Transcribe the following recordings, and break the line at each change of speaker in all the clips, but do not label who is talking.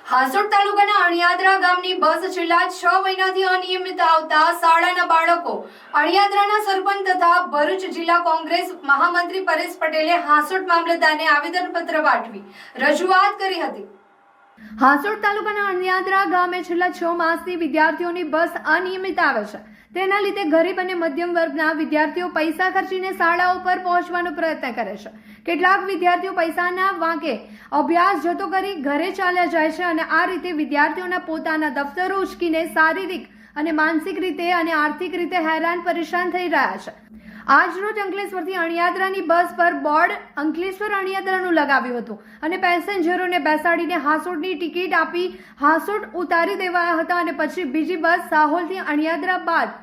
હાસોડ તાલુકાના અણિયાદરા ગામની બસ છેલ્લા 6 મહિનાથી અનિયમિત આવતા શાળાના બાળકો અણિયાદરાના સરપંચ તથા ભરૂચ જિલ્લા કોંગ્રેસ મહામંત્રી પરેશ પટેલે હાસોડ મામલતદારને આવેદનપત્ર પાઠવી રજૂઆત કરી હતી। હાસોડ તાલુકાના અણિયાદરા ગામે છેલ્લા 6 માસથી વિદ્યાર્થીઓની બસ અનિયમિત આવે છે। તેના લીધે ગરીબ અને મધ્યમ વર્ગના વિદ્યાર્થીઓ પૈસા ખર્ચીને શાળાઓ પર પહોંચવાનો પ્રયત્ન કરે છે। કેટલાક વિદ્યાર્થીઓ પૈસાના વાંકે અભ્યાસ જતો કરી ઘરે ચાલ્યા જાય છે અને આ રીતે વિદ્યાર્થીઓના પોતાના દફતરો ઉચકીને શારીરિક અને માનસિક રીતે અને આર્થિક રીતે હેરાન પરેશાન થઈ રહ્યા છે। આજરોજ અંકલેશ્વરથી અણિયાદરાની બસ પર બોર્ડ અંકલેશ્વર અણિયાદરાનું લગાવ્યું હતું અને પેસેન્જરોને બેસાડીને હાસોડની ટિકિટ આપી હાસોડ ઉતારી દેવાયા હતા અને પછી બીજી બસ સાહોલથી અણિયાદરા બાદ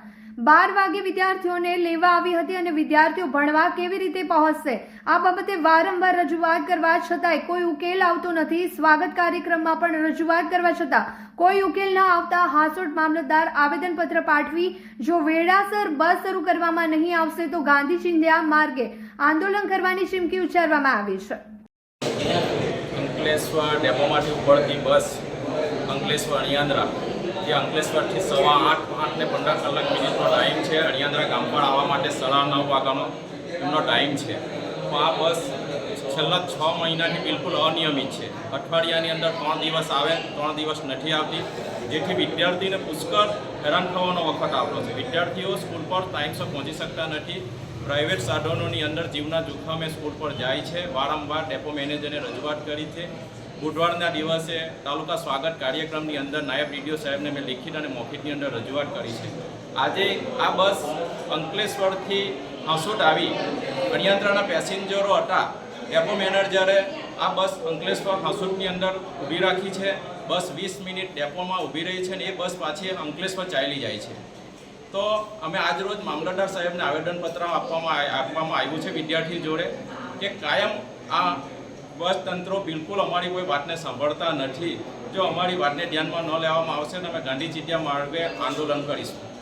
12 વાગે વિદ્યાર્થીઓને લેવા આવી હતી અને વિદ્યાર્થીઓ ભણવા કેવી રીતે પહોંચશે આ બાબતે વારંવાર રજૂઆત કરવા છતાંય કોઈ ઉકેલ આવતો નથી। સ્વાગત કાર્યક્રમમાં પણ રજૂઆત કરવા છતાં કોઈ ઉકેલ ન આવતા હાસોડ મામલતદાર આવેદનપત્ર પાઠવી જો વેળાસર બસ શરૂ કરવામાં નહીં આવશે તો ગાંધી ચિંધ્યા માર્ગે આંદોલન કરવાની ચીમકી ઉચ્ચારવામાં આવી છે।
અંકલેશ્વર ડેપોમાંથી ઉપડતી બસ અંકલેશ્વર અણિયાદરા જે અંકલેશ્વરથી 8:15 કલાક મિનિટનો ટાઈમ છે। અણિયાદરા ગામ પર આવવા માટે 9:30 વાગ્યાનો એમનો ટાઈમ છે। તો આ બસ છેલ્લા 6 મહિનાથી બિલકુલ અનિયમિત છે। અઠવાડિયાની અંદર 3 દિવસ આવે 3 દિવસ નથી આવતી, જેથી વિદ્યાર્થીને પુષ્કળ હેરાન થવાનો વખત આવતો છે। વિદ્યાર્થીઓ સ્કૂલ પર ટાઈમસર પહોંચી શકતા નથી। પ્રાઇવેટ સાધનોની અંદર જીવના જોખમે સ્કૂલ પર જાય છે। વારંવાર ડેપો મેનેજરને રજૂઆત કરી છે। બુધવારના દિવસે તાલુકા સ્વાગત કાર્યક્રમની અંદર નાયબ ડીડીઓ સાહેબને મેં લિખિત અને મૌખિકની અંદર રજૂઆત કરી છે। આજે આ બસ અંકલેશ્વરથી હાસોડ આવી અણિયાદરાના પેસેન્જરો હતા। ડેપો મેનેજરે આ બસ અંકલેશ્વર હાસોડની અંદર ઊભી રાખી છે। બસ 20 મિનિટ ડેપોમાં ઊભી રહી છે અને એ બસ પાછી અંકલેશ્વર ચાલી જાય છે। તો અમે આજરોજ મામલતદાર સાહેબને આવેદનપત્ર આપવામાં આવ્યું છે વિદ્યાર્થી જોડે કે કાયમ આ બસ તંત્રો બિલકુલ અમારી કોઈ વાતને સાંભળતા નથી। જો અમારી વાતને ધ્યાનમાં ન લેવામાં આવશે તો અમે ગાંધી ચિંધ્યા માર્ગે આંદોલન કરીશું।